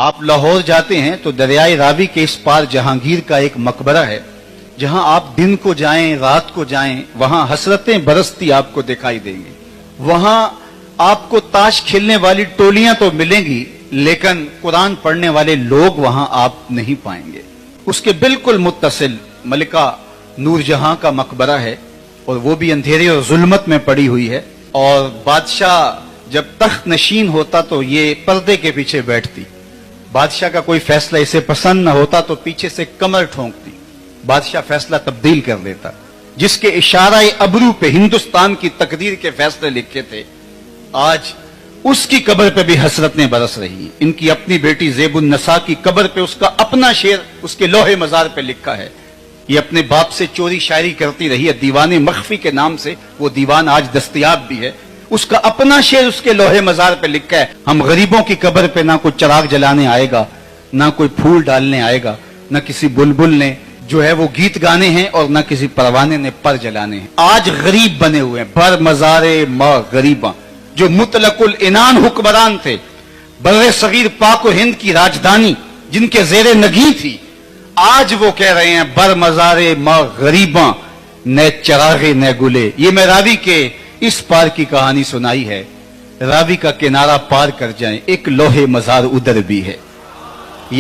آپ لاہور جاتے ہیں تو دریائے راوی کے اس پار جہانگیر کا ایک مقبرہ ہے، جہاں آپ دن کو جائیں رات کو جائیں وہاں حسرتیں برستی آپ کو دکھائی دیں گی۔ وہاں آپ کو تاش کھیلنے والی ٹولیاں تو ملیں گی لیکن قرآن پڑھنے والے لوگ وہاں آپ نہیں پائیں گے۔ اس کے بالکل متصل ملکہ نور جہاں کا مقبرہ ہے، اور وہ بھی اندھیرے اور ظلمت میں پڑی ہوئی ہے، اور بادشاہ جب تخت نشین ہوتا تو یہ پردے کے پیچھے بیٹھتی۔ بادشاہ کا کوئی فیصلہ اسے پسند نہ ہوتا تو پیچھے سے کمر ٹھونکتی، بادشاہ فیصلہ تبدیل کر دیتا۔ جس کے اشارہ ابرو پہ ہندوستان کی تقدیر کے فیصلے لکھے تھے، آج اس کی قبر پہ بھی حسرتیں برس رہی ہیں۔ ان کی اپنی بیٹی زیب النساء کی قبر پہ اس کا اپنا شعر اس کے لوح مزار پہ لکھا ہے۔ یہ اپنے باپ سے چوری شاعری کرتی رہی ہے، دیوان مخفی کے نام سے وہ دیوان آج دستیاب بھی ہے۔ اس کا اپنا شعر اس کے لوح مزار پہ لکھا ہے، ہم غریبوں کی قبر پہ نہ کوئی چراغ جلانے آئے گا، نہ کوئی پھول ڈالنے آئے گا، نہ کسی بلبل نے جو ہے وہ گیت گانے ہیں، اور نہ کسی پروانے نے پر جلانے ہیں۔ آج غریب بنے ہوئے ہیں، بر مزار ما غریباں، جو مطلق العنان حکمران تھے، بر صغیر پاک و ہند کی راجدھانی جن کے زیر نگین تھی، آج وہ کہہ رہے ہیں بر مزار ما غریباں نہ چراغ نہ گلے۔ یہ میں راوی کے اس پار کی کہانی سنائی ہے۔ راوی کا کنارہ پار کر جائیں، ایک لوح مزار ادھر بھی ہے۔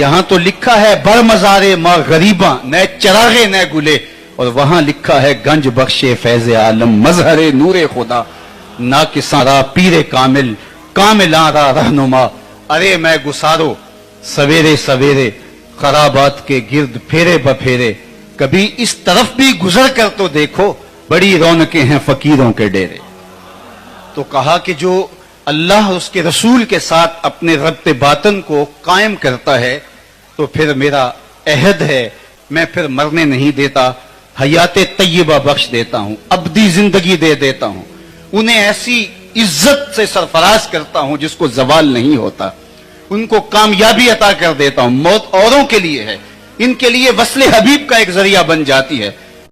یہاں تو لکھا ہے بر مزار ما غریباں نہ چراغ نہ گلے، اور وہاں لکھا ہے گنج بخش فیض عالم مظہر نور خدا، نا کساں را پیر کامل کاملاں را رہنما۔ ارے میں گسارو سویرے سویرے خرابات کے گرد پھیرے بپھیرے، کبھی اس طرف بھی گزر کر تو دیکھو، بڑی رونقیں ہیں فقیروں کے ڈیرے۔ تو کہا کہ جو اللہ اس کے رسول کے ساتھ اپنے ربط باطن کو قائم کرتا ہے تو پھر میرا عہد ہے، میں پھر مرنے نہیں دیتا، حیات طیبہ بخش دیتا ہوں، ابدی زندگی دے دیتا ہوں، انہیں ایسی عزت سے سرفراز کرتا ہوں جس کو زوال نہیں ہوتا، ان کو کامیابی عطا کر دیتا ہوں۔ موت اوروں کے لیے ہے، ان کے لیے وصل حبیب کا ایک ذریعہ بن جاتی ہے۔